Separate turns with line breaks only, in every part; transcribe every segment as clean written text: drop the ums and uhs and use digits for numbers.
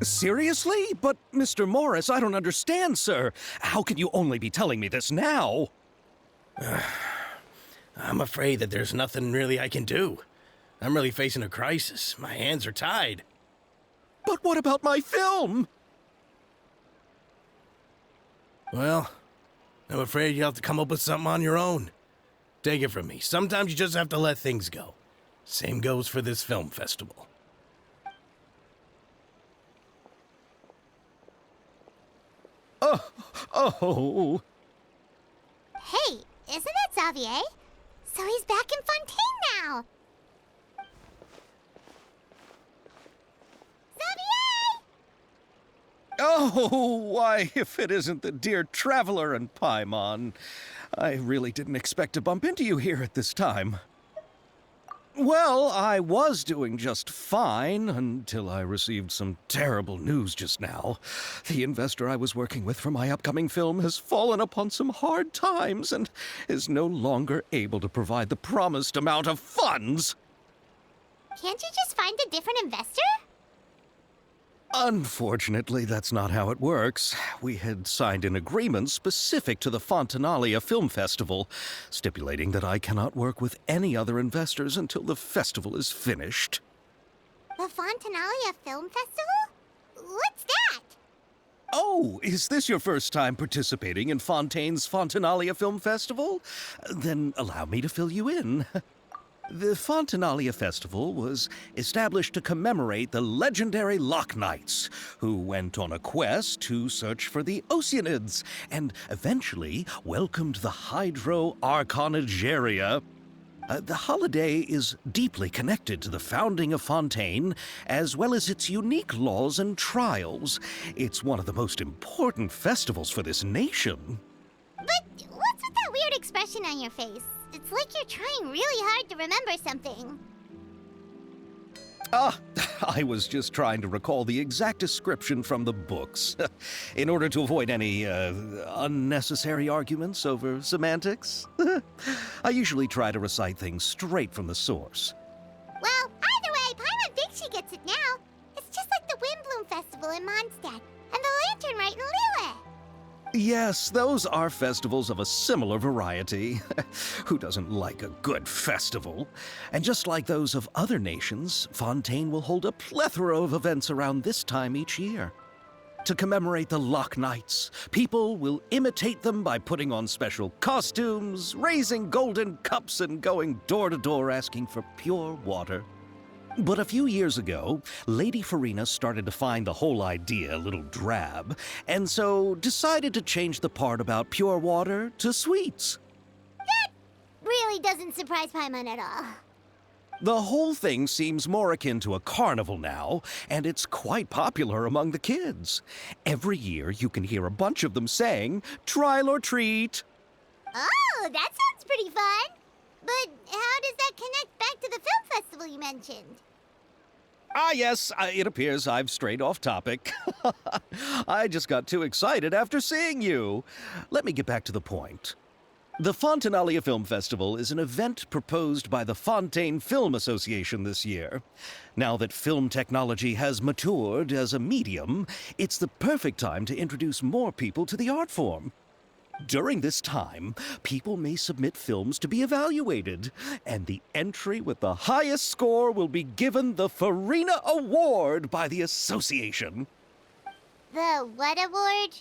Seriously? But, Mr. Morris, I don't understand, sir. How can you only be telling me this now?
I'm afraid that there's nothing really I can do. I'm really facing a crisis. My hands are tied.
But what about my film?
Well, I'm afraid you'll have to come up with something on your own. Take it from me. Sometimes you just have to let things go. Same goes for this film festival.
Oh.
Hey, isn't that Xavier? So he's back in Fontaine now. Xavier!
Oh, why, if it isn't the dear Traveler and Paimon. I really didn't expect to bump into you here at this time. Well, I was doing just fine until I received some terrible news just now. The investor I was working with for my upcoming film has fallen upon some hard times and is no longer able to provide the promised amount of funds.
Can't you just find a different investor?
Unfortunately, that's not how it works. We had signed an agreement specific to the Fontanalia Film Festival, stipulating that I cannot work with any other investors until the festival is finished.
The Fontanalia Film Festival? What's that?
Oh, is this your first time participating in Fontaine's Fontanalia Film Festival? Then allow me to fill you in. The Fontanalia Festival was established to commemorate the legendary Loch Knights, who went on a quest to search for the Oceanids and eventually welcomed the Hydro Arconageria. The holiday is deeply connected to the founding of Fontaine, as well as its unique laws and trials. It's one of the most important festivals for this nation.
But what's with that weird expression on your face? It's like you're trying really hard to remember something.
I was just trying to recall the exact description from the books, in order to avoid any unnecessary arguments over semantics. I usually try to recite things straight from the source.
Well, either way, Paimon thinks she gets it now. It's just like the Windbloom Festival in Mondstadt, and the Lantern Rite in Lille.
Yes, those are festivals of a similar variety. Who doesn't like a good festival? And just like those of other nations, Fontaine will hold a plethora of events around this time each year. To commemorate the Loch Knights, people will imitate them by putting on special costumes, raising golden cups, and going door to door asking for pure water. But a few years ago, Lady Farina started to find the whole idea a little drab, and so decided to change the part about pure water to sweets.
That really doesn't surprise Paimon at all.
The whole thing seems more akin to a carnival now, and it's quite popular among the kids. Every year you can hear a bunch of them saying, "Trial or treat."
Oh, that sounds pretty fun. But how does that connect back to the film festival you mentioned?
Yes, it appears I've strayed off topic. I just got too excited after seeing you. Let me get back to the point. The Fontanalia Film Festival is an event proposed by the Fontaine Film Association this year. Now that film technology has matured as a medium, it's the perfect time to introduce more people to the art form. During this time, people may submit films to be evaluated, and the entry with the highest score will be given the Farina Award by the association.
The what award?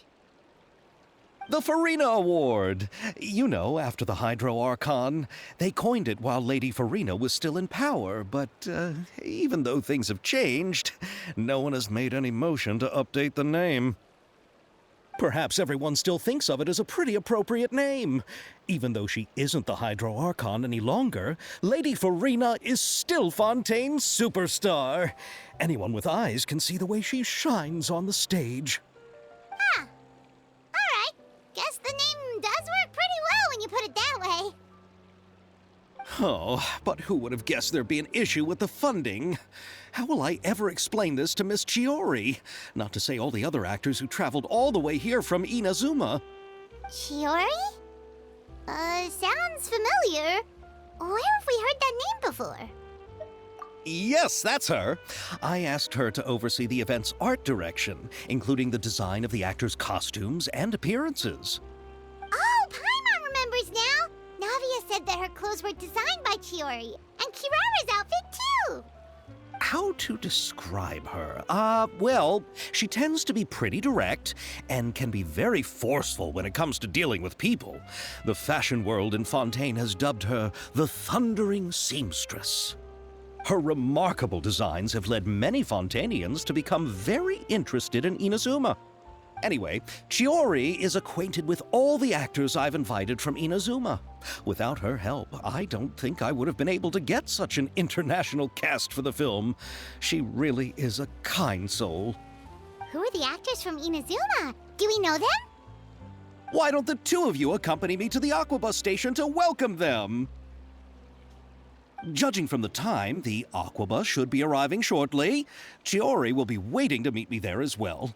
The Farina Award! You know, after the Hydro Archon. They coined it while Lady Farina was still in power, but even though things have changed, no one has made any motion to update the name. Perhaps everyone still thinks of it as a pretty appropriate name. Even though she isn't the Hydro Archon any longer, Lady Farina is still Fontaine's superstar. Anyone with eyes can see the way she shines on the stage.
Huh. Alright. Guess the name does work pretty well when you put it that way.
Oh, but who would have guessed there'd be an issue with the funding? How will I ever explain this to Miss Chiori? Not to say all the other actors who traveled all the way here from Inazuma.
Chiori? Sounds familiar. Where have we heard that name before?
Yes, that's her. I asked her to oversee the event's art direction, including the design of the actors' costumes and appearances.
Oh, Paimon remembers now! Navia said that her clothes were designed by Chiori, and Kirara's outfit too!
How to describe her? Well, she tends to be pretty direct and can be very forceful when it comes to dealing with people. The fashion world in Fontaine has dubbed her the Thundering Seamstress. Her remarkable designs have led many Fontainians to become very interested in Inazuma. Anyway, Chiori is acquainted with all the actors I've invited from Inazuma. Without her help, I don't think I would have been able to get such an international cast for the film. She really is a kind soul.
Who are the actors from Inazuma? Do we know them?
Why don't the two of you accompany me to the Aquabus station to welcome them? Judging from the time, the Aquabus should be arriving shortly. Chiori will be waiting to meet me there as well.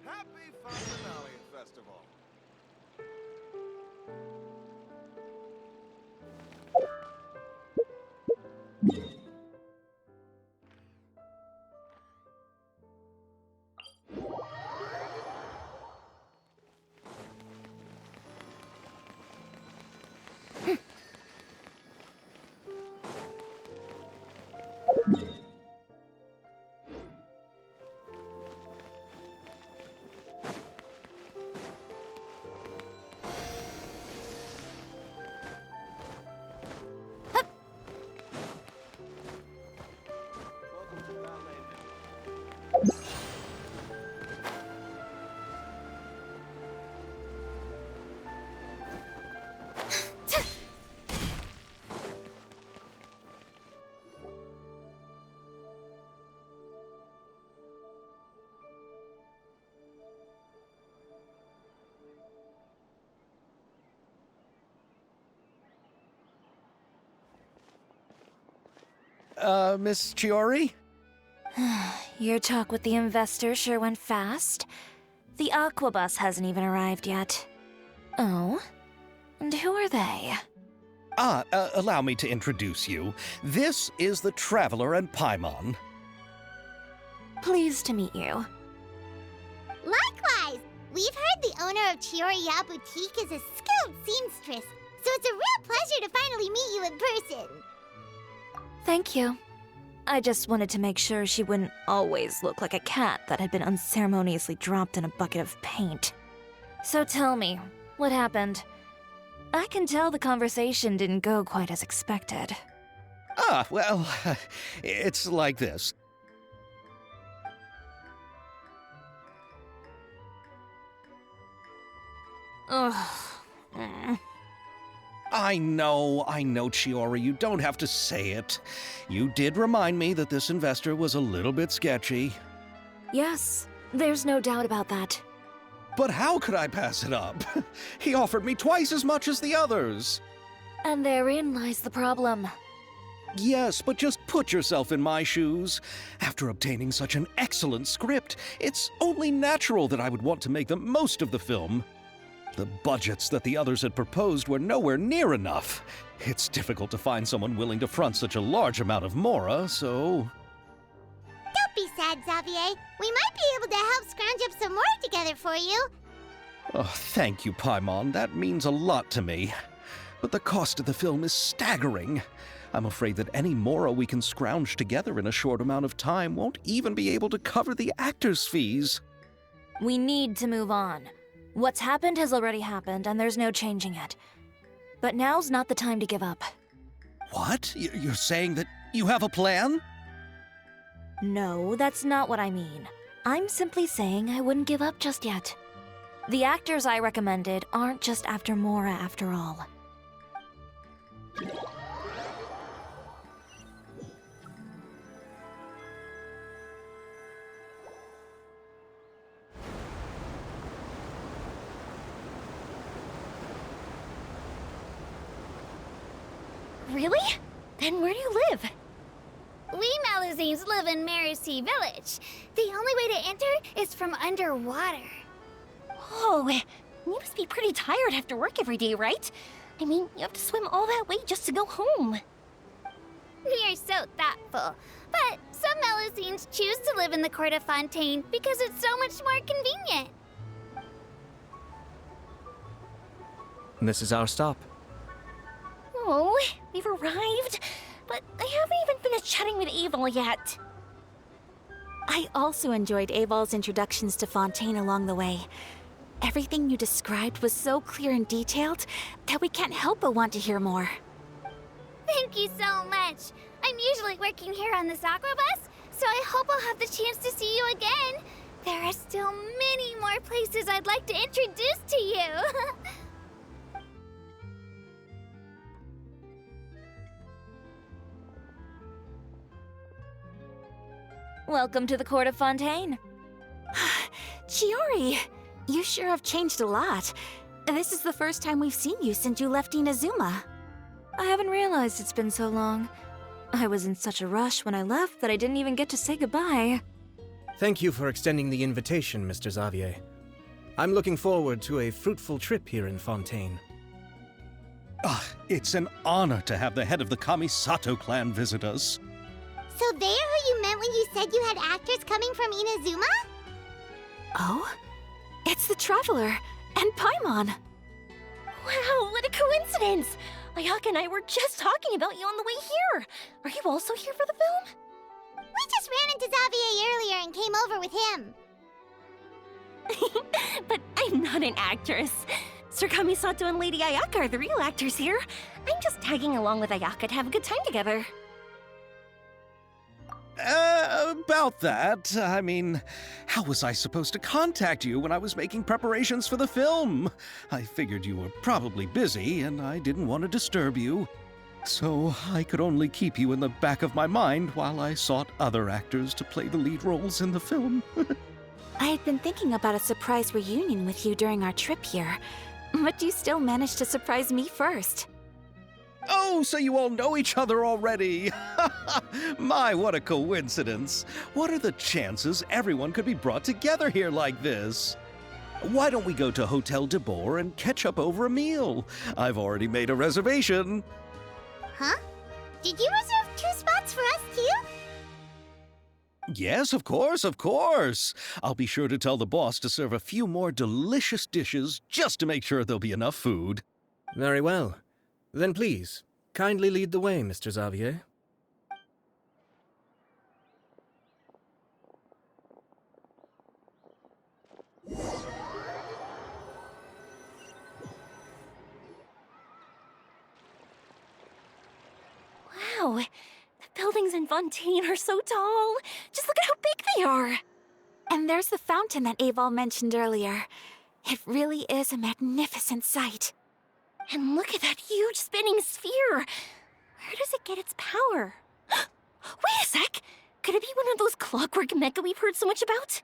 Happy Fasanali Festival! Welcome to Ballet.
Miss Chiori?
Your talk with the investor sure went fast. The Aquabus hasn't even arrived yet. Oh? And who are they?
Allow me to introduce you. This is the Traveler and Paimon.
Pleased to meet you.
Likewise! We've heard the owner of Chioriya Boutique is a skilled seamstress, so it's a real pleasure to finally meet you in person.
Thank you. I just wanted to make sure she wouldn't always look like a cat that had been unceremoniously dropped in a bucket of paint. So tell me, what happened? I can tell the conversation didn't go quite as expected.
Well, it's like this.
Ugh.
I know, Chiori, you don't have to say it. You did remind me that this investor was a little bit sketchy.
Yes, there's no doubt about that.
But how could I pass it up? He offered me twice as much as the others.
And therein lies the problem.
Yes, but just put yourself in my shoes. After obtaining such an excellent script, it's only natural that I would want to make the most of the film. The budgets that the others had proposed were nowhere near enough. It's difficult to find someone willing to front such a large amount of mora, so...
Don't be sad, Xavier. We might be able to help scrounge up some more together for you.
Oh, thank you, Paimon. That means a lot to me. But the cost of the film is staggering. I'm afraid that any mora we can scrounge together in a short amount of time won't even be able to cover the actors' fees.
We need to move on. What's happened has already happened, and there's no changing it. But now's not the time to give up.
What? You're saying that you have a plan?
No, that's not what I mean. I'm simply saying I wouldn't give up just yet. The actors I recommended aren't just after Mora after all.
Really? Then where do you live?
We Melusines live in Mercy Village. The only way to enter is from underwater.
Oh, you must be pretty tired after work every day, right? I mean, you have to swim all that way just to go home.
You're so thoughtful. But some Melusines choose to live in the Court of Fontaine because it's so much more convenient.
This is our stop.
Oh, we've arrived, but I haven't even finished chatting with Aval yet. I also enjoyed Aval's introductions to Fontaine along the way. Everything you described was so clear and detailed that we can't help but want to hear more.
Thank you so much. I'm usually working here on this aqua bus, so I hope I'll have the chance to see you again. There are still many more places I'd like to introduce to you.
Welcome to the Court of Fontaine.
Chiori, you sure have changed a lot. This is the first time we've seen you since you left Inazuma.
I haven't realized it's been so long. I was in such a rush when I left that I didn't even get to say goodbye.
Thank you for extending the invitation, Mr. Xavier. I'm looking forward to a fruitful trip here in Fontaine.
It's an honor to have the head of the Kamisato clan visit us.
So they're who you meant when you said you had actors coming from Inazuma?
Oh? It's the Traveler and Paimon. Wow, what a coincidence! Ayaka and I were just talking about you on the way here. Are you also here for the film?
We just ran into Xavier earlier and came over with him.
But I'm not an actress. Sir Kamisato and Lady Ayaka are the real actors here. I'm just tagging along with Ayaka to have a good time together.
About that, I mean, how was I supposed to contact you when I was making preparations for the film? I figured you were probably busy, and I didn't want to disturb you. So I could only keep you in the back of my mind while I sought other actors to play the lead roles in the film.
I had been thinking about a surprise reunion with you during our trip here, but you still managed to surprise me first.
Oh, so you all know each other already! My, what a coincidence! What are the chances everyone could be brought together here like this? Why don't we go to Hotel de Boer and catch up over a meal? I've already made a reservation.
Huh? Did you reserve 2 spots for us too?
Yes, of course, of course. I'll be sure to tell the boss to serve a few more delicious dishes just to make sure there'll be enough food.
Very well. Then please, kindly lead the way, Mr. Xavier.
Wow, the buildings in Fontaine are so tall. Just look at how big they are. And there's the fountain that Aval mentioned earlier. It really is a magnificent sight. And look at that huge spinning sphere! Where does it get its power? Wait a sec! Could it be one of those clockwork mecha we've heard so much about?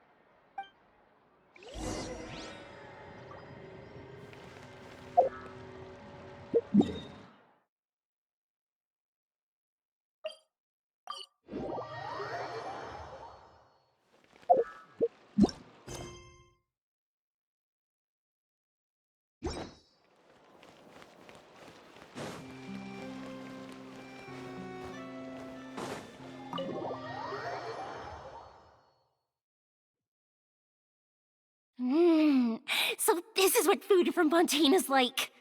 good food from Fontaine is like.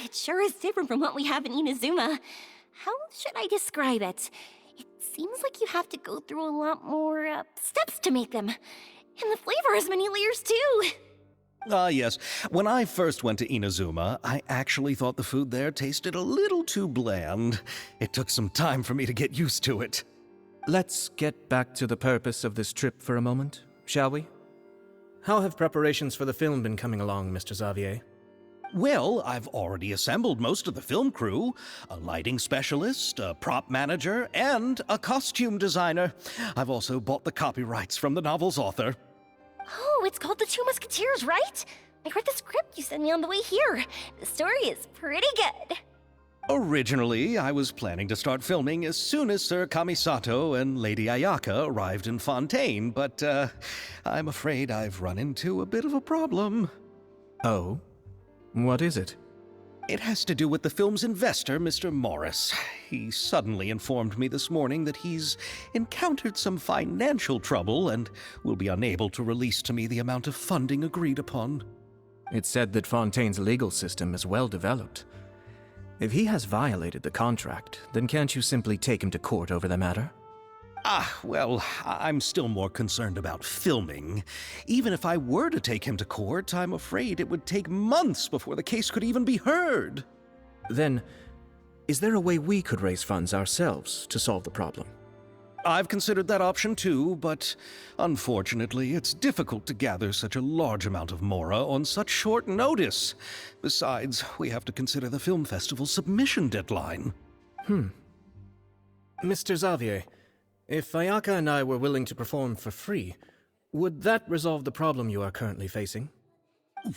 It sure is different from what we have in Inazuma. How should I describe it? It seems like you have to go through a lot more steps to make them. And the flavor has many layers too.
Ah, yes. When I first went to Inazuma, I actually thought the food there tasted a little too bland. It took some time for me to get used to it.
Let's get back to the purpose of this trip for a moment, shall we? How have preparations for the film been coming along, Mr. Xavier?
Well, I've already assembled most of the film crew, a lighting specialist, a prop manager, and a costume designer. I've also bought the copyrights from the novel's author.
Oh, it's called The Two Musketeers, right? I read the script you sent me on the way here. The story is pretty good.
Originally, I was planning to start filming as soon as Sir Kamisato and Lady Ayaka arrived in Fontaine, but I'm afraid I've run into a bit of a problem.
Oh? What is it?
It has to do with the film's investor, Mr. Morris. He suddenly informed me this morning that he's encountered some financial trouble and will be unable to release to me the amount of funding agreed upon.
It's said that Fontaine's legal system is well developed. If he has violated the contract, then can't you simply take him to court over the matter?
Well, I'm still more concerned about filming. Even if I were to take him to court, I'm afraid it would take months before the case could even be heard.
Then, is there a way we could raise funds ourselves to solve the problem?
I've considered that option too, but unfortunately, it's difficult to gather such a large amount of mora on such short notice. Besides, we have to consider the film festival's submission deadline.
Mr. Xavier, if Ayaka and I were willing to perform for free, would that resolve the problem you are currently facing?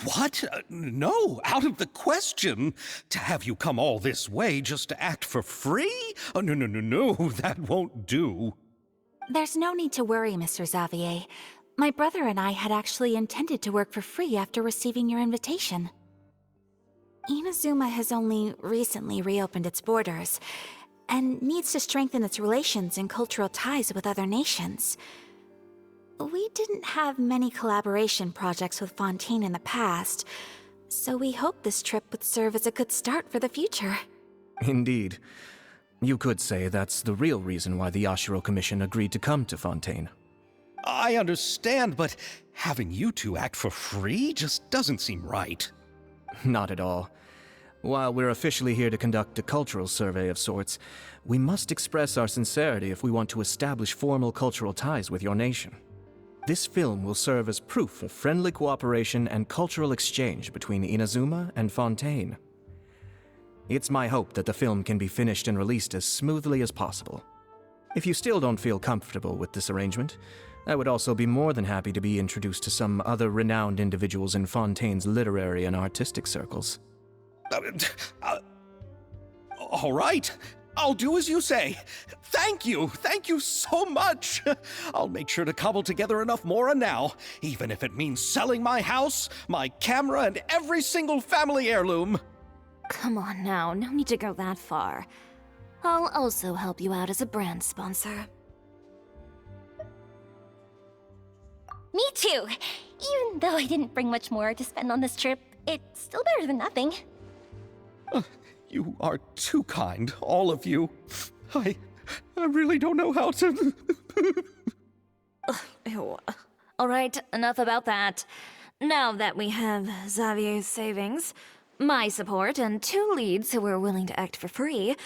What? No, out of the question. To have you come all this way just to act for free? Oh, no, that won't do.
There's no need to worry, Mr. Xavier. My brother and I had actually intended to work for free after receiving your invitation. Inazuma has only recently reopened its borders, and needs to strengthen its relations and cultural ties with other nations. We didn't have many collaboration projects with Fontaine in the past, so we hoped this trip would serve as a good start for the future.
Indeed. You could say that's the real reason why the Yashiro Commission agreed to come to Fontaine.
I understand, but having you two act for free just doesn't seem right.
Not at all. While we're officially here to conduct a cultural survey of sorts, we must express our sincerity if we want to establish formal cultural ties with your nation. This film will serve as proof of friendly cooperation and cultural exchange between Inazuma and Fontaine. It's my hope that the film can be finished and released as smoothly as possible. If you still don't feel comfortable with this arrangement, I would also be more than happy to be introduced to some other renowned individuals in Fontaine's literary and artistic circles.
All right. I'll do as you say. Thank you so much. I'll make sure to cobble together enough mora now, even if it means selling my house, my camera, and every single family heirloom.
Come on now, no need to go that far. I'll also help you out as a brand sponsor.
Me too! Even though I didn't bring much more to spend on this trip, it's still better than nothing.
You are too kind, all of you. I really don't know how to...
Ew. All right, enough about that. Now that we have Xavier's savings, my support, and 2 leads who are willing to act for free,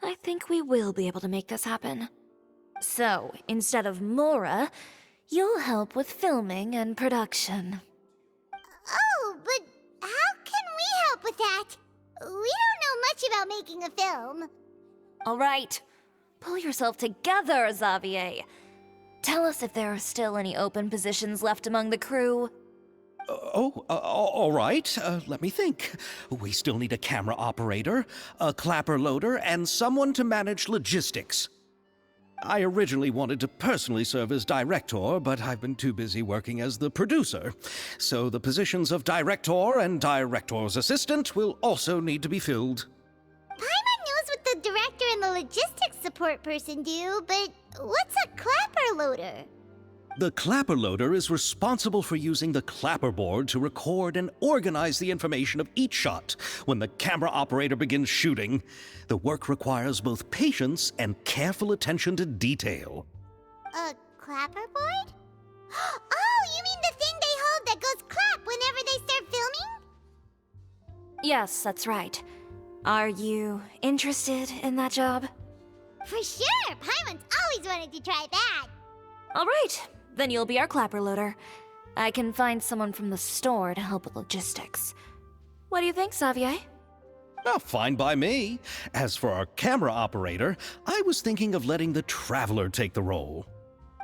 I think we will be able to make this happen. So, instead of Mora, you'll help with filming and production.
Oh, but how can we help with that? We don't know much about making a film.
All right, pull yourself together, Xavier. Tell us if there are still any open positions left among the crew.
All right. Let me think. We still need a camera operator, a clapper loader, and someone to manage logistics. I originally wanted to personally serve as director, but I've been too busy working as the producer. So the positions of director and director's assistant will also need to be filled.
Paimon knows what the director and the logistics support person do, but what's a clapper loader?
The clapper loader is responsible for using the clapperboard to record and organize the information of each shot when the camera operator begins shooting. The work requires both patience and careful attention to detail.
A clapperboard? Oh, you mean the thing they hold that goes clap whenever they start filming?
Yes, that's right. Are you interested in that job?
For sure! Paimon's always wanted to try that!
All right, then you'll be our clapper loader. I can find someone from the store to help with logistics. What do you think, Xavier?
Oh, fine by me. As for our camera operator, I was thinking of letting the Traveler take the role.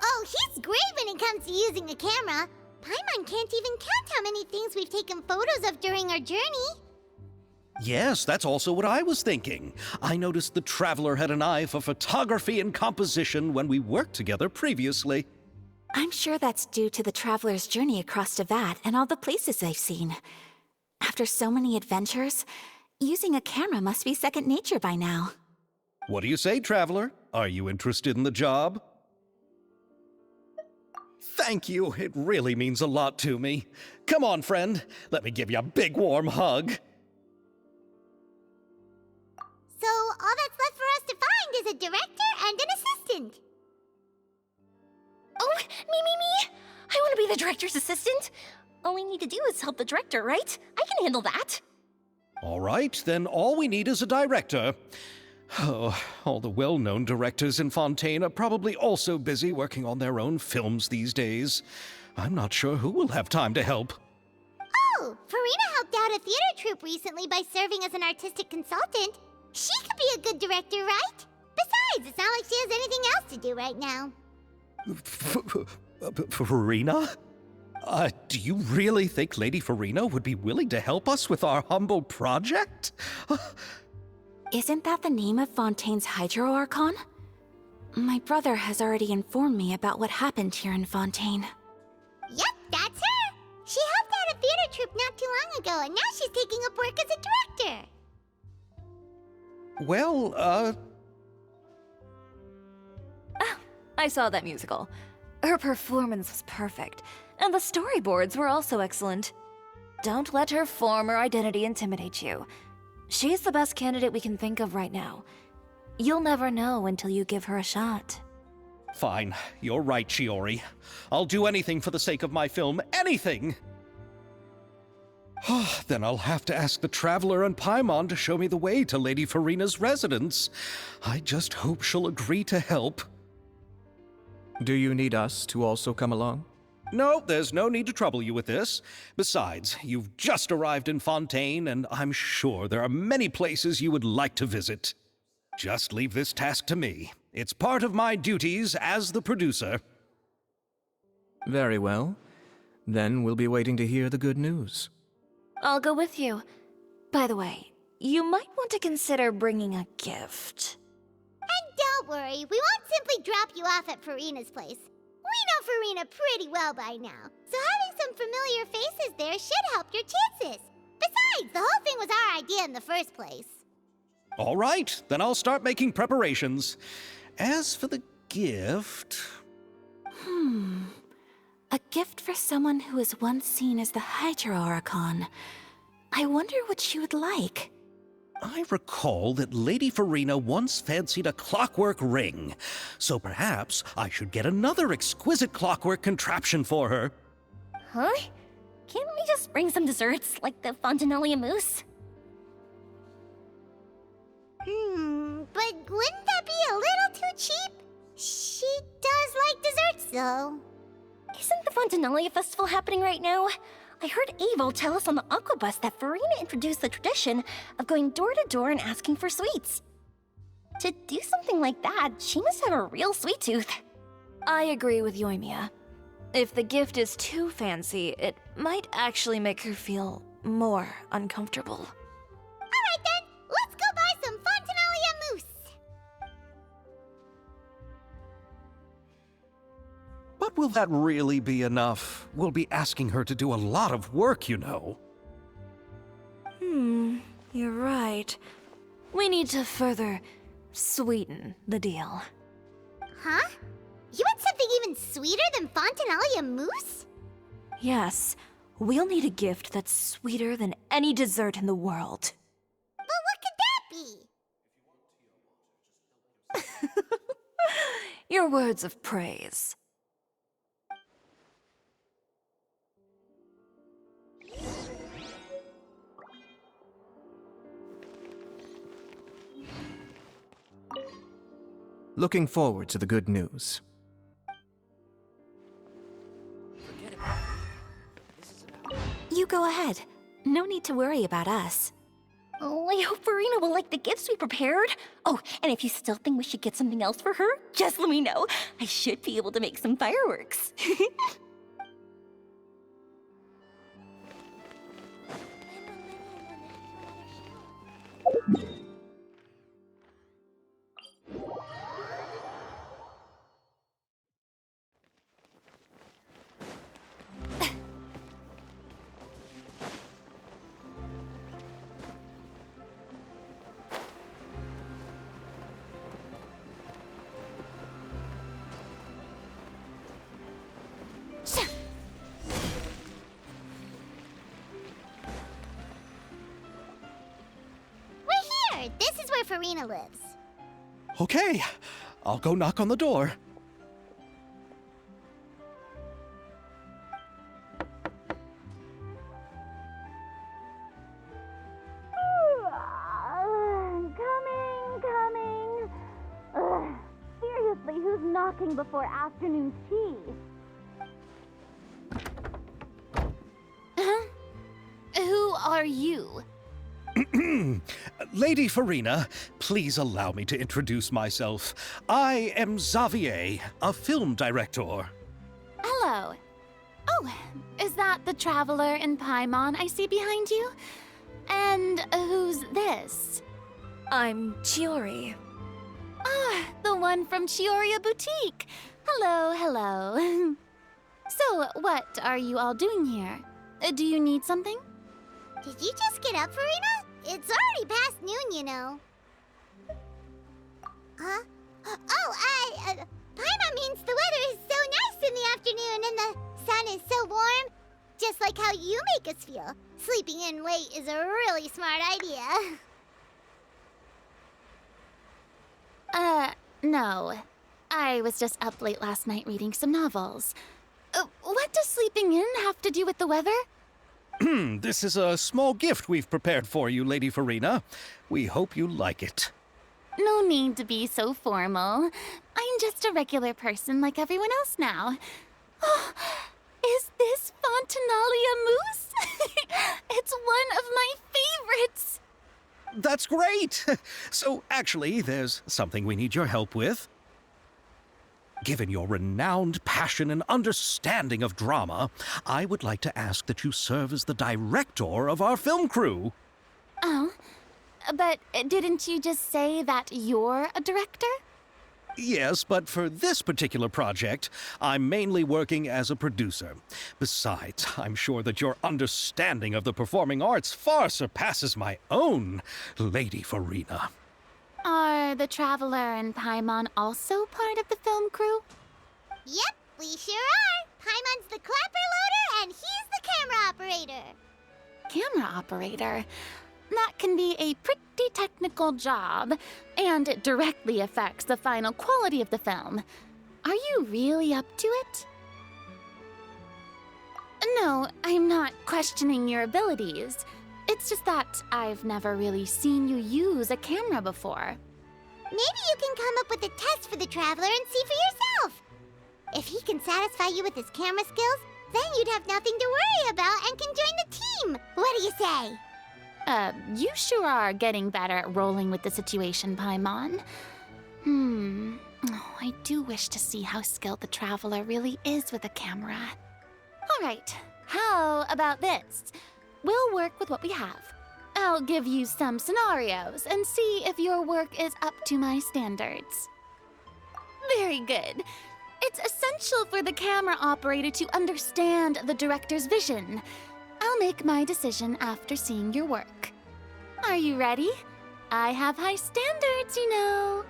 Oh, he's great when it comes to using a camera. Paimon can't even count how many things we've taken photos of during our journey.
Yes, that's also what I was thinking. I noticed the Traveler had an eye for photography and composition when we worked together previously.
I'm sure that's due to the traveler's journey across Devat and all the places they've seen. After so many adventures, using a camera must be second nature by now.
What do you say, Traveler? Are you interested in the job? Thank you. It really means a lot to me. Come on, friend. Let me give you a big warm hug.
So all that's left for us to find is a director and an assistant.
Oh, me! I want to be the director's assistant. All we need to do is help the director, right? I can handle that.
All right, then all we need is a director. Oh, all the well-known directors in Fontaine are probably also busy working on their own films these days. I'm not sure who will have time to help.
Oh, Farina helped out a theater troupe recently by serving as an artistic consultant. She could be a good director, right? Besides, it's not like she has anything else to do right now.
Farina? Do you really think Lady Farina would be willing to help us with our humble project?
Isn't that the name of Fontaine's Hydro Archon? My brother has already informed me about what happened here in Fontaine.
Yep, that's her. She helped out a theater troupe not too long ago, and now she's taking up work as a director.
Well,
I saw that musical. Her performance was perfect, and the storyboards were also excellent. Don't let her form or identity intimidate you. She's the best candidate we can think of right now. You'll never know until you give her a shot.
Fine. You're right, Shiori. I'll do anything for the sake of my film. Anything! Then I'll have to ask the Traveler and Paimon to show me the way to Lady Farina's residence. I just hope she'll agree to help.
Do you need us to also come along?
No, there's no need to trouble you with this. Besides, you've just arrived in Fontaine, and I'm sure there are many places you would like to visit. Just leave this task to me. It's part of my duties as the producer.
Very well. Then we'll be waiting to hear the good news.
I'll go with you. By the way, you might want to consider bringing a gift.
And don't worry, we won't simply drop you off at Farina's place. We know Farina pretty well by now, so having some familiar faces there should help your chances. Besides, the whole thing was our idea in the first place.
All right, then I'll start making preparations. As for the gift...
A gift for someone who was once seen as the Hydro Archon. I wonder what she would like.
I recall that Lady Farina once fancied a clockwork ring, so perhaps I should get another exquisite clockwork contraption for her.
Huh? Can't we just bring some desserts, like the Fontinalia mousse?
But wouldn't that be a little too cheap? She does like desserts, though.
Isn't the Fontinalia festival happening right now? I heard Abel tell us on the Aquabus that Farina introduced the tradition of going door to door and asking for sweets. To do something like that, she must have a real sweet tooth.
I agree with Yoimiya. If the gift is too fancy, it might actually make her feel more uncomfortable.
Alright then, let's go buy some Fontinalia mousse.
But will that really be enough? We'll be asking her to do a lot of work, you know.
You're right. We need to further sweeten the deal.
Huh? You want something even sweeter than Fontinalia mousse?
Yes, we'll need a gift that's sweeter than any dessert in the world.
But what could that be?
Your words of praise.
Looking forward to the good news.
You go ahead. No need to worry about us. Oh, I hope Farina will like the gifts we prepared. Oh, and if you still think we should get something else for her, just let me know. I should be able to make some fireworks.
We're here! This is where Farina lives.
Okay, I'll go knock on the door.
Coming. Ugh. Seriously, who's knocking before afternoon tea? Huh? Who are you?
Lady Farina, please allow me to introduce myself. I am Xavier, a film director.
Hello. Oh, is that the traveler in Paimon I see behind you? And who's this?
I'm Chiori.
Ah, the one from Chioria Boutique. Hello. So, what are you all doing here? Do you need something? Did you just get up, Farina? It's already past noon, you know. Huh? Paimon means the weather is so nice in the afternoon and the sun is so warm. Just like how you make us feel. Sleeping in late is a really smart idea. No. I was just up late last night reading some novels. What does sleeping in have to do with the weather?
This is a small gift we've prepared for you, Lady Farina. We hope you like it.
No need to be so formal. I'm just a regular person like everyone else now. Oh, is this Fontinalia mousse? It's one of my favorites.
That's great! So, actually, there's something we need your help with. Given your renowned passion and understanding of drama, I would like to ask that you serve as the director of our film crew.
Oh, but didn't you just say that you're a director?
Yes, but for this particular project, I'm mainly working as a producer. Besides, I'm sure that your understanding of the performing arts far surpasses my own, Lady Farina.
Are the Traveler and Paimon also part of the film crew? Yep, we sure are. Paimon's the clapper loader and he's the camera operator. Camera operator? That can be a pretty technical job, and it directly affects the final quality of the film. Are you really up to it? No, I'm not questioning your abilities. It's just that I've never really seen you use a camera before. Maybe you can come up with a test for the Traveler and see for yourself. If he can satisfy you with his camera skills, then you'd have nothing to worry about and can join the team. What do you say? You sure are getting better at rolling with the situation, Paimon. Oh, I do wish to see how skilled the Traveler really is with a camera. All right, how about this? We'll work with what we have. I'll give you some scenarios and see if your work is up to my standards. Very good. It's essential for the camera operator to understand the director's vision. I'll make my decision after seeing your work. Are you ready? I have high standards, you know.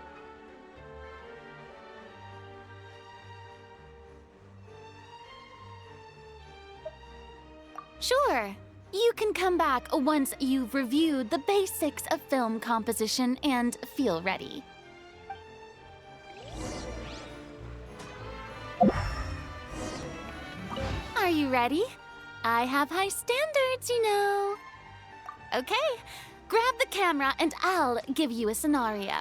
Sure. You can come back once you've reviewed the basics of film composition and feel ready. Are you ready? I have high standards, you know. Okay, grab the camera and I'll give you a scenario.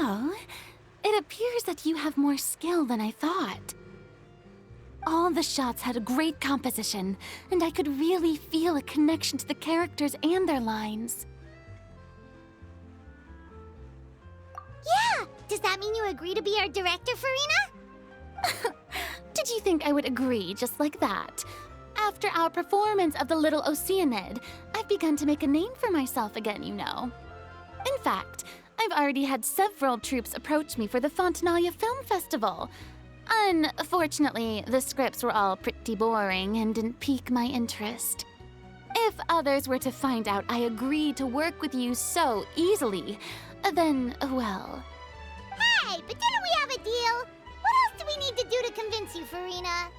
Oh, it appears that you have more skill than I thought. All the shots had a great composition, and I could really feel a connection to the characters and their lines.
Yeah! Does that mean you agree to be our director, Farina?
Did you think I would agree just like that? After our performance of The Little Oceanid, I've begun to make a name for myself again, you know. In fact, I've already had several troops approach me for the Fontanalia Film Festival. Unfortunately, the scripts were all pretty boring and didn't pique my interest. If others were to find out I agreed to work with you so easily, then, well...
Hey, but didn't we have a deal? What else do we need to do to convince you, Farina?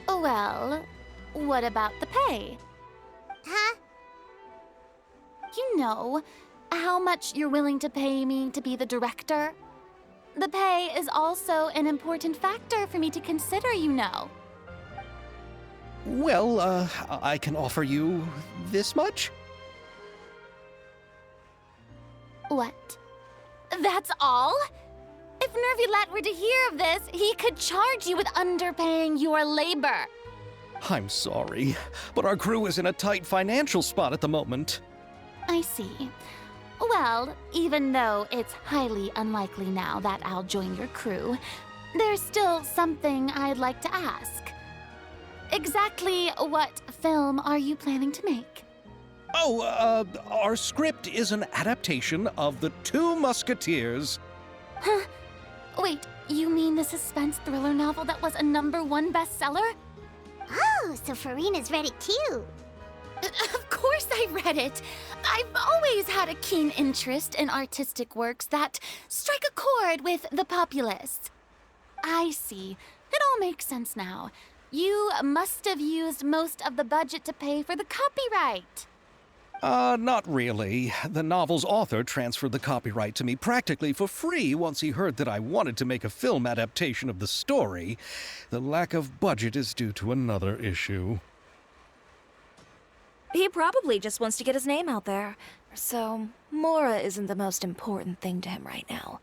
Well, what about the pay?
Huh?
You know, how much you're willing to pay me to be the director? The pay is also an important factor for me to consider, you know.
Well, I can offer you this much?
What? That's all? If Nervilat were to hear of this, he could charge you with underpaying your labor.
I'm sorry, but our crew is in a tight financial spot at the moment.
I see. Well, even though it's highly unlikely now that I'll join your crew, there's still something I'd like to ask. Exactly what film are you planning to make?
Oh, our script is an adaptation of The Two Musketeers.
Huh? Wait, you mean the suspense thriller novel that was a #1 bestseller?
Oh, so Farina's read it too.
Of course I read it. I've always had a keen interest in artistic works that strike a chord with the populace. I see. It all makes sense now. You must have used most of the budget to pay for the copyright.
Not really. The novel's author transferred the copyright to me practically for free once he heard that I wanted to make a film adaptation of the story. The lack of budget is due to another issue.
He probably just wants to get his name out there. So, Mora isn't the most important thing to him right now.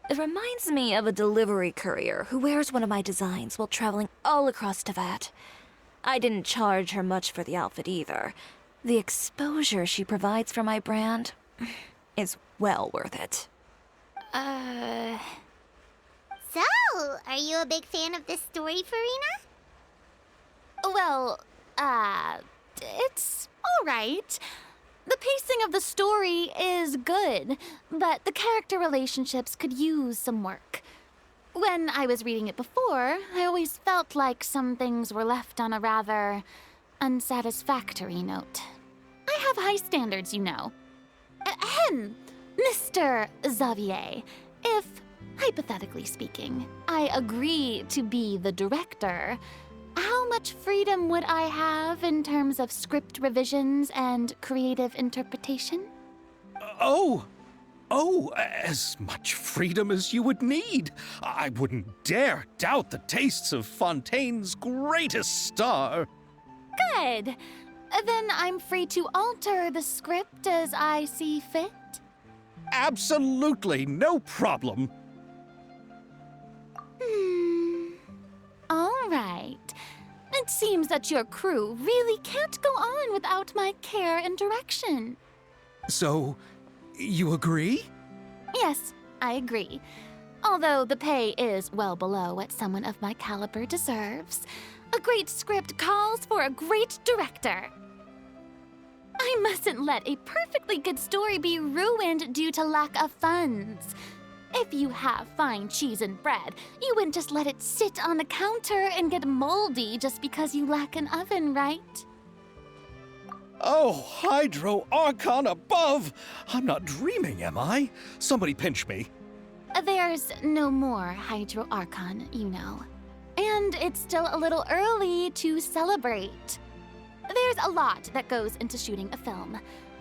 It reminds me of a delivery courier who wears one of my designs while traveling all across Teyvat. I didn't charge her much for the outfit either. The exposure she provides for my brand is well worth it.
So, are you a big fan of this story, Farina?
Well, it's alright. The pacing of the story is good, but the character relationships could use some work. When I was reading it before, I always felt like some things were left on a rather unsatisfactory note. I have high standards, you know. Ahem, Mr. Xavier, if, hypothetically speaking, I agree to be the director, how much freedom would I have in terms of script revisions and creative interpretation?
As much freedom as you would need. I wouldn't dare doubt the tastes of Fontaine's greatest star.
Good. Then I'm free to alter the script as I see fit.
Absolutely, no problem.
All right. It seems that your crew really can't go on without my care and direction.
So, you agree?
Yes, I agree. Although the pay is well below what someone of my caliber deserves, a great script calls for a great director. I mustn't let a perfectly good story be ruined due to lack of funds. If you have fine cheese and bread, you wouldn't just let it sit on the counter and get moldy just because you lack an oven, right?
Oh, Hydro Archon above! I'm not dreaming, am I? Somebody pinch me.
There's no more Hydro Archon, you know. And it's still a little early to celebrate. There's a lot that goes into shooting a film.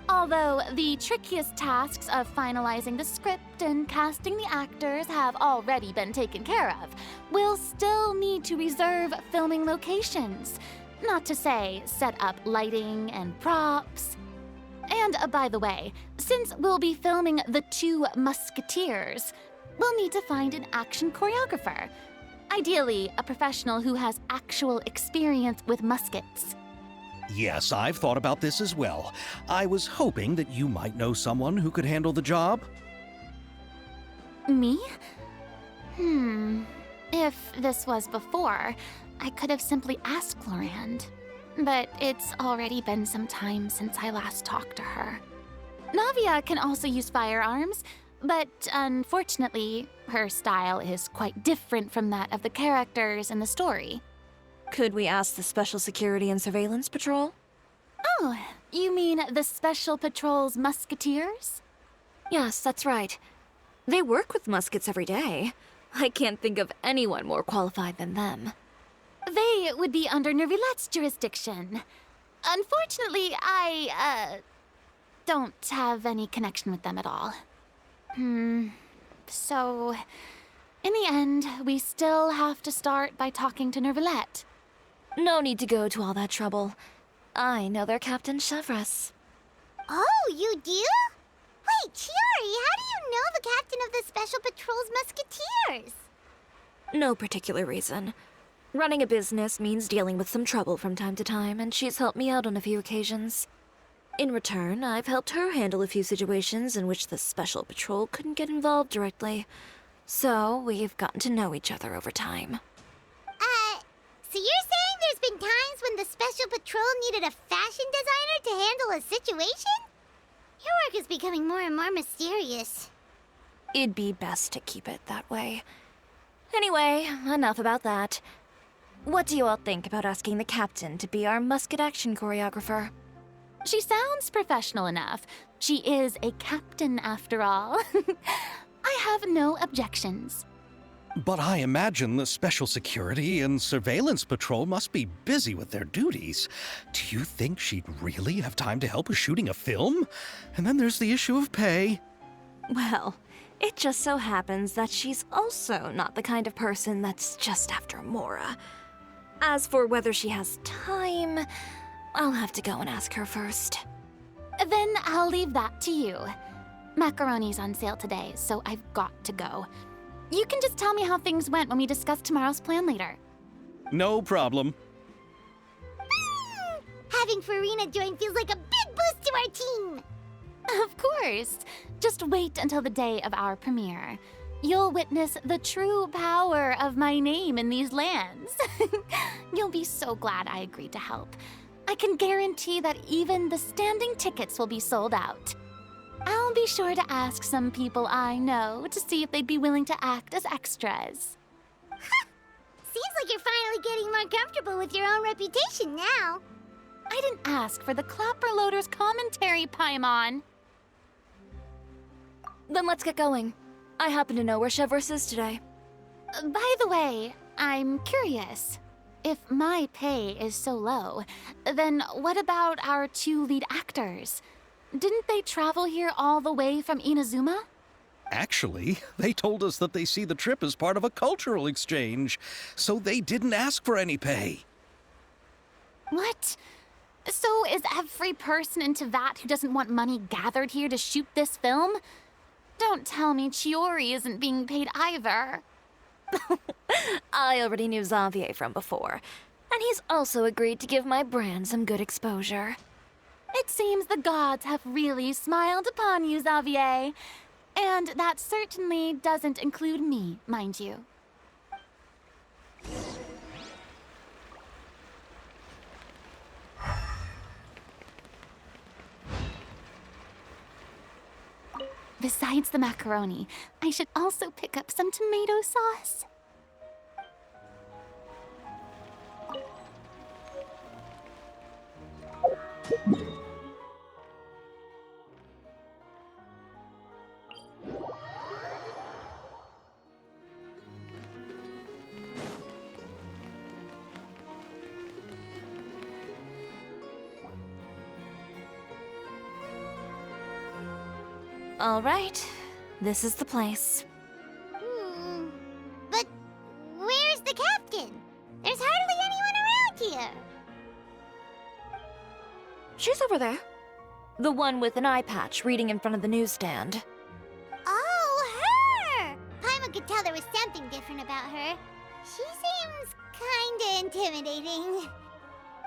Although the trickiest tasks of finalizing the script and casting the actors have already been taken care of, we'll still need to reserve filming locations. Not to say set up lighting and props. And by the way, since we'll be filming the 2 Musketeers, we'll need to find an action choreographer. Ideally, a professional who has actual experience with muskets.
Yes, I've thought about this as well. I was hoping that you might know someone who could handle the job.
Me? If this was before, I could have simply asked Florand. But it's already been some time since I last talked to her. Navia can also use firearms, but unfortunately, her style is quite different from that of the characters in the story.
Could we ask the Special Security and Surveillance Patrol?
Oh, you mean the Special Patrol's Musketeers?
Yes, that's right. They work with muskets every day. I can't think of anyone more qualified than them.
They would be under Nervilette's jurisdiction. Unfortunately, I, don't have any connection with them at all. So, in the end, we still have to start by talking to Nervilette.
No need to go to all that trouble. I know their Captain Chevres.
Oh, you do? Wait, Chiori, how do you know the captain of the Special Patrol's Musketeers?
No particular reason. Running a business means dealing with some trouble from time to time, and she's helped me out on a few occasions. In return, I've helped her handle a few situations in which the Special Patrol couldn't get involved directly. So, we've gotten to know each other over time.
So you're saying there's been times when the Special Patrol needed a fashion designer to handle a situation? Your work is becoming more and more mysterious.
It'd be best to keep it that way. Anyway, enough about that. What do you all think about asking the captain to be our musket action choreographer?
She sounds professional enough. She is a captain, after all. I have no objections.
But I imagine the Special Security and Surveillance Patrol must be busy with their duties. Do you think she'd really have time to help with shooting a film? And then there's the issue of pay.
Well, it just so happens that she's also not the kind of person that's just after Mora. As for whether she has time, I'll have to go and ask her first.
Then I'll leave that to you. Macaroni's on sale today, so I've got to go. You can just tell me how things went when we discuss tomorrow's plan later.
No problem.
Having Farina join feels like a big boost to our team.
Of course. Just wait until the day of our premiere. You'll witness the true power of my name in these lands. You'll be so glad I agreed to help. I can guarantee that even the standing tickets will be sold out. I'll be sure to ask some people I know to see if they'd be willing to act as extras.
Seems like you're finally getting more comfortable with your own reputation now.
I didn't ask for the Clapper Loader's commentary, Paimon.
Then let's get going. I happen to know where Chevrolet is today.
By the way, I'm curious. If my pay is so low, then what about our 2 lead actors? Didn't they travel here all the way from Inazuma?
Actually, they told us that they see the trip as part of a cultural exchange, so they didn't ask for any pay.
What? So is every person in Tevat who doesn't want money gathered here to shoot this film? Don't tell me Chiori isn't being paid either.
I already knew Xavier from before, and he's also agreed to give my brand some good exposure.
It seems the gods have really smiled upon you, Xavier. And that certainly doesn't include me, mind you. Besides the macaroni, I should also pick up some tomato sauce.
All right, this is the place.
But where's the captain? There's hardly anyone around here.
She's over there. The one with an eye patch reading in front of the newsstand.
Oh, her! Paimon could tell there was something different about her. She seems kinda intimidating.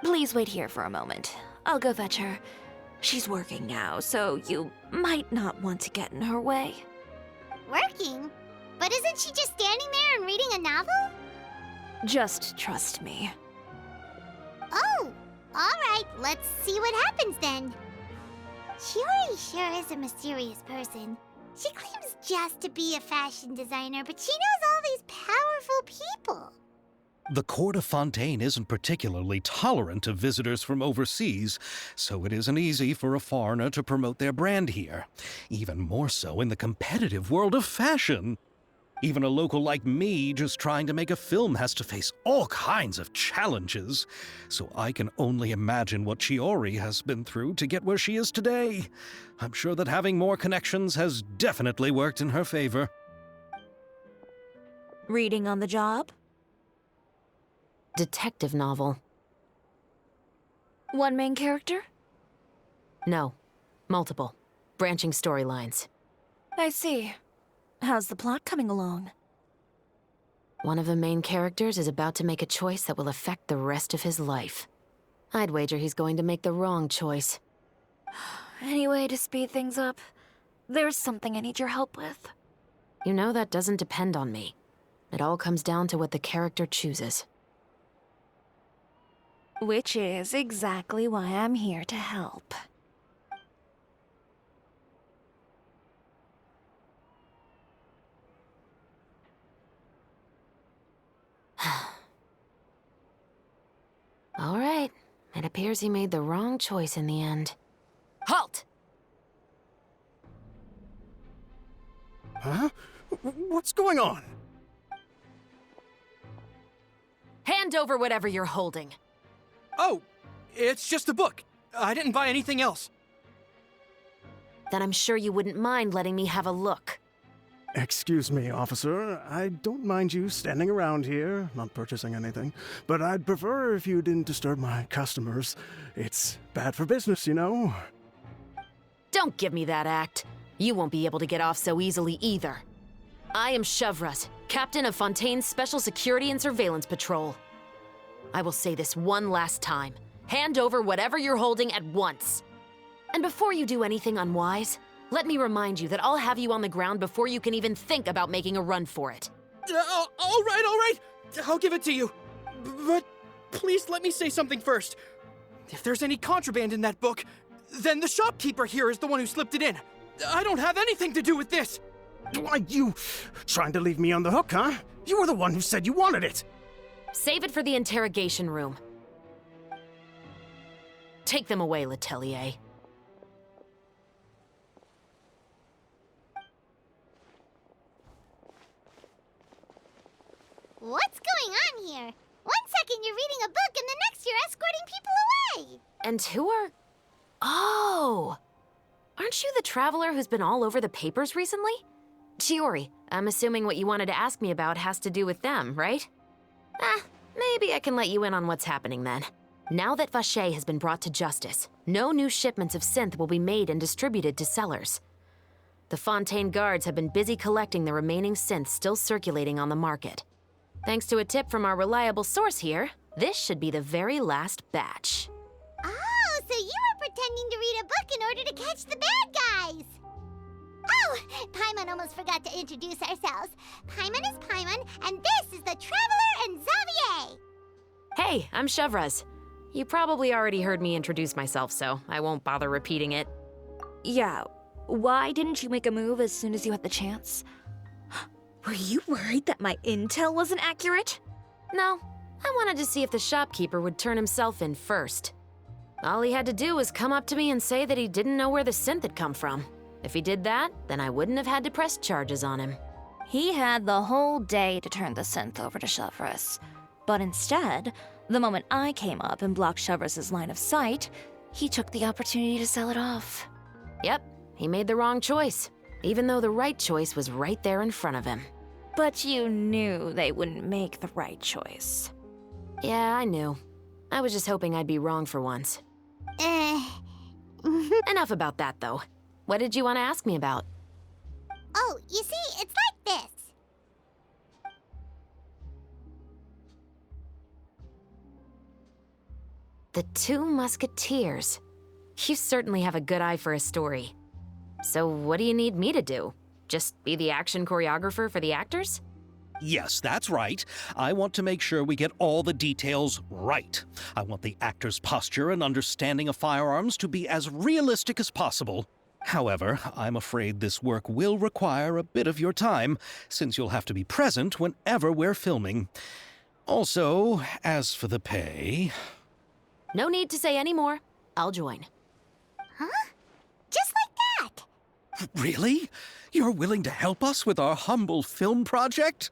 Please wait here for a moment. I'll go fetch her. She's working now, so you might not want to get in her way.
Working? But isn't she just standing there and reading a novel?
Just trust me.
Oh, alright, let's see what happens then. Chiori sure is a mysterious person. She claims just to be a fashion designer, but she knows all these powerful people.
The court of Fontaine isn't particularly tolerant of visitors from overseas, so it isn't easy for a foreigner to promote their brand here. Even more so in the competitive world of fashion. Even a local like me just trying to make a film has to face all kinds of challenges. So I can only imagine what Chiori has been through to get where she is today. I'm sure that having more connections has definitely worked in her favor.
Reading on the job?
Detective novel.
One main character?
No. Multiple. Branching storylines.
I see. How's the plot coming along?
One of the main characters is about to make a choice that will affect the rest of his life. I'd wager he's going to make the wrong choice.
Any way to speed things up? There's something I need your help with.
You know that doesn't depend on me. It all comes down to what the character chooses.
Which is exactly why I'm here to help.
All right. It appears he made the wrong choice in the end. Halt!
Huh? What's going on?
Hand over whatever you're holding.
Oh, it's just a book. I didn't buy anything else.
Then I'm sure you wouldn't mind letting me have a look.
Excuse me, officer. I don't mind you standing around here, not purchasing anything, but I'd prefer if you didn't disturb my customers. It's bad for business, you know.
Don't give me that act. You won't be able to get off so easily either. I am Chevras, captain of Fontaine's Special Security and Surveillance Patrol. I will say this one last time. Hand over whatever you're holding at once. And before you do anything unwise, let me remind you that I'll have you on the ground before you can even think about making a run for it.
All right. I'll give it to you. But please let me say something first. If there's any contraband in that book, then the shopkeeper here is the one who slipped it in. I don't have anything to do with this.
Why, you trying to leave me on the hook, huh? You were the one who said you wanted it.
Save it for the interrogation room. Take them away, Letelier.
What's going on here? 1 second you're reading a book and the next you're escorting people away!
And who are... Oh! Aren't you the traveler who's been all over the papers recently? Chiori, I'm assuming what you wanted to ask me about has to do with them, right? Maybe I can let you in on what's happening then. Now that Vacher has been brought to justice, no new shipments of synth will be made and distributed to sellers. The Fontaine guards have been busy collecting the remaining synths still circulating on the market. Thanks to a tip from our reliable source here, this should be the very last batch.
Oh, so you were pretending to read a book in order to catch the bad guys! Oh, Paimon almost forgot to introduce ourselves. Paimon is Paimon, and this is the Traveler and Xavier!
Hey, I'm Chevras. You probably already heard me introduce myself, so I won't bother repeating it.
Yeah, why didn't you make a move as soon as you had the chance? Were you worried that my intel wasn't accurate?
No, I wanted to see if the shopkeeper would turn himself in first. All he had to do was come up to me and say that he didn't know where the synth had come from. If he did that, then I wouldn't have had to press charges on him.
He had the whole day to turn the synth over to Chevras. But instead, the moment I came up and blocked Chevras' line of sight, he took the opportunity to sell it off.
Yep, he made the wrong choice, even though the right choice was right there in front of him.
But you knew they wouldn't make the right choice.
Yeah, I knew. I was just hoping I'd be wrong for once. Enough about that, though. What did you want to ask me about?
Oh, you see, it's like this.
The Two Musketeers. You certainly have a good eye for a story. So what do you need me to do? Just be the action choreographer for the actors?
Yes, that's right. I want to make sure we get all the details right. I want the actor's posture and understanding of firearms to be as realistic as possible. However, I'm afraid this work will require a bit of your time, since you'll have to be present whenever we're filming. Also, as for the pay...
No need to say any more. I'll join.
Huh? Just like that?
Really? You're willing to help us with our humble film project?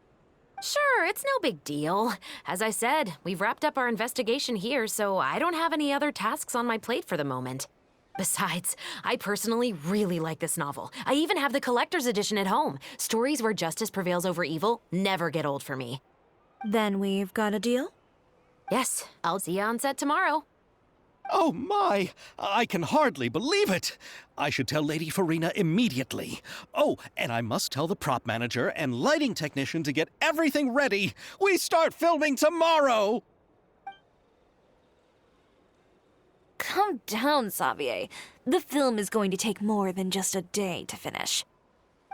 Sure, it's no big deal. As I said, we've wrapped up our investigation here, so I don't have any other tasks on my plate for the moment. Besides, I personally really like this novel. I even have the collector's edition at home. Stories where justice prevails over evil never get old for me.
Then we've got a deal?
Yes, I'll see you on set tomorrow.
Oh my! I can hardly believe it! I should tell Lady Farina immediately. Oh, and I must tell the prop manager and lighting technician to get everything ready. We start filming tomorrow!
Calm down, Xavier. The film is going to take more than just a day to finish.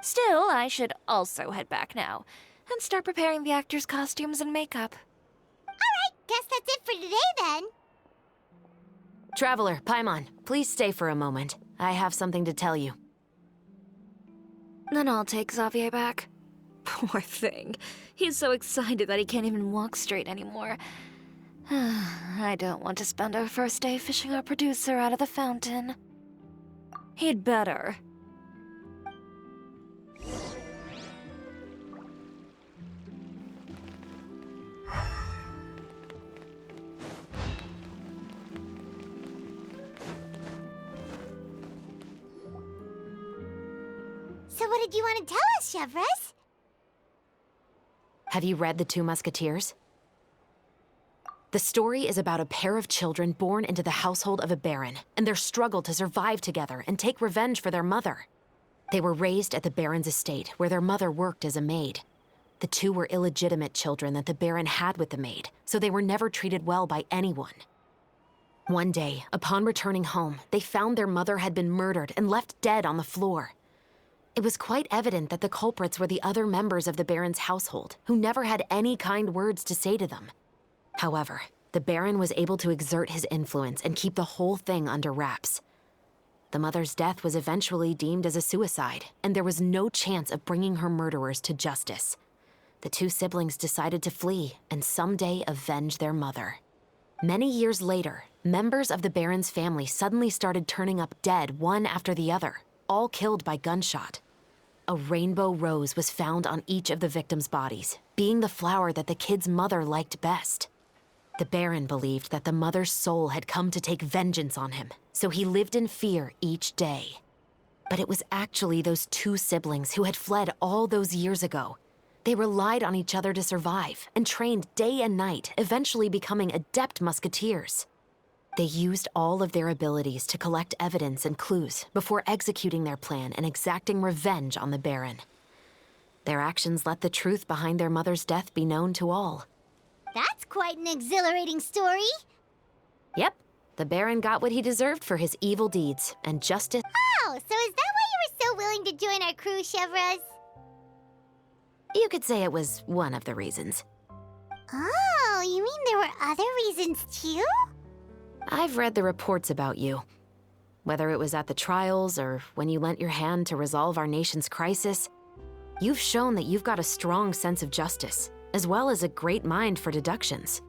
Still, I should also head back now and start preparing the actors' costumes and makeup.
Alright, guess that's it for today then.
Traveler, Paimon, please stay for a moment. I have something to tell you.
Then I'll take Xavier back. Poor thing. He's so excited that he can't even walk straight anymore. I don't want to spend our first day fishing our producer out of the fountain. He'd better.
So what did you want to tell us, Chevres?
Have you read The Two Musketeers? The story is about a pair of children born into the household of a baron and their struggle to survive together and take revenge for their mother. They were raised at the baron's estate, where their mother worked as a maid. The two were illegitimate children that the baron had with the maid, so they were never treated well by anyone. One day, upon returning home, they found their mother had been murdered and left dead on the floor. It was quite evident that the culprits were the other members of the baron's household, who never had any kind words to say to them. However, the baron was able to exert his influence and keep the whole thing under wraps. The mother's death was eventually deemed as a suicide, and there was no chance of bringing her murderers to justice. The two siblings decided to flee and someday avenge their mother. Many years later, members of the baron's family suddenly started turning up dead one after the other, all killed by gunshot. A rainbow rose was found on each of the victims' bodies, being the flower that the kid's mother liked best. The baron believed that the mother's soul had come to take vengeance on him, so he lived in fear each day. But it was actually those two siblings who had fled all those years ago. They relied on each other to survive and trained day and night, eventually becoming adept musketeers. They used all of their abilities to collect evidence and clues before executing their plan and exacting revenge on the baron. Their actions let the truth behind their mother's death be known to all.
That's quite an exhilarating story.
Yep, the baron got what he deserved for his evil deeds, and justice—
Oh, so is that why you were so willing to join our crew, Chevres?
You could say it was one of the reasons.
Oh, you mean there were other reasons too?
I've read the reports about you. Whether it was at the trials or when you lent your hand to resolve our nation's crisis, you've shown that you've got a strong sense of justice, as well as a great mind for deductions.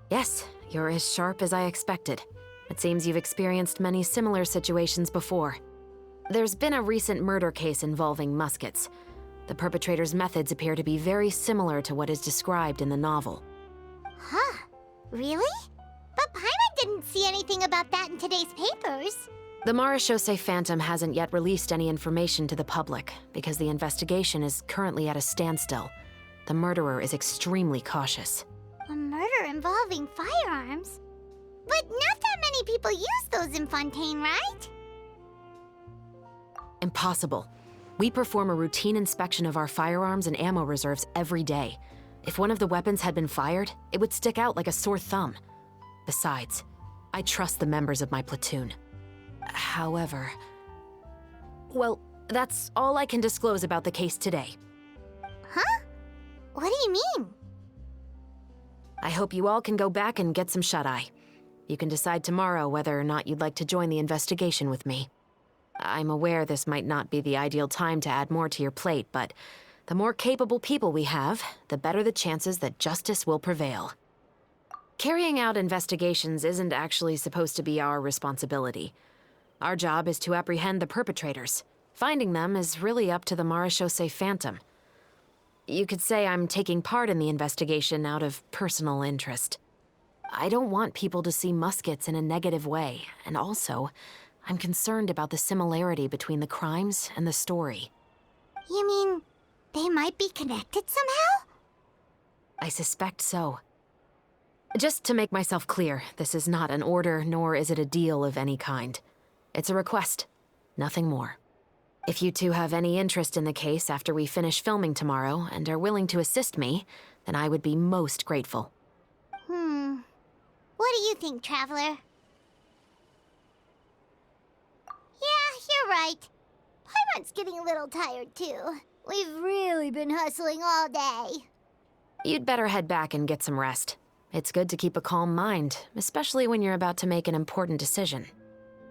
Yes, you're as sharp as I expected. It seems you've experienced many similar situations before. There's been a recent murder case involving Muskets. The perpetrator's methods appear to be very similar to what is described in the novel.
Huh. Really? But Paimon didn't see anything about that in today's papers.
The Marechaussee Phantom hasn't yet released any information to the public because the investigation is currently at a standstill. The murderer is extremely cautious.
A murder involving firearms? But not that many people use those in Fontaine, right?
Impossible. We perform a routine inspection of our firearms and ammo reserves every day. If one of the weapons had been fired, it would stick out like a sore thumb. Besides, I trust the members of my platoon. However, well, that's all I can disclose about the case today.
Huh? What do you mean?
I hope you all can go back and get some shut-eye. You can decide tomorrow whether or not you'd like to join the investigation with me. I'm aware this might not be the ideal time to add more to your plate, but the more capable people we have, the better the chances that justice will prevail. Carrying out investigations isn't actually supposed to be our responsibility. Our job is to apprehend the perpetrators. Finding them is really up to the Marechaussee Phantom. You could say I'm taking part in the investigation out of personal interest. I don't want people to see Muskets in a negative way, and also, I'm concerned about the similarity between the crimes and the story.
You mean they might be connected somehow?
I suspect so. Just to make myself clear, this is not an order, nor is it a deal of any kind. It's a request, nothing more. If you two have any interest in the case after we finish filming tomorrow and are willing to assist me, then I would be most grateful.
What do you think, Traveler? Yeah, you're right. Paimon's getting a little tired, too. We've really been hustling all day.
You'd better head back and get some rest. It's good to keep a calm mind, especially when you're about to make an important decision.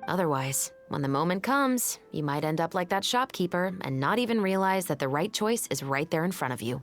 Otherwise, when the moment comes, you might end up like that shopkeeper and not even realize that the right choice is right there in front of you.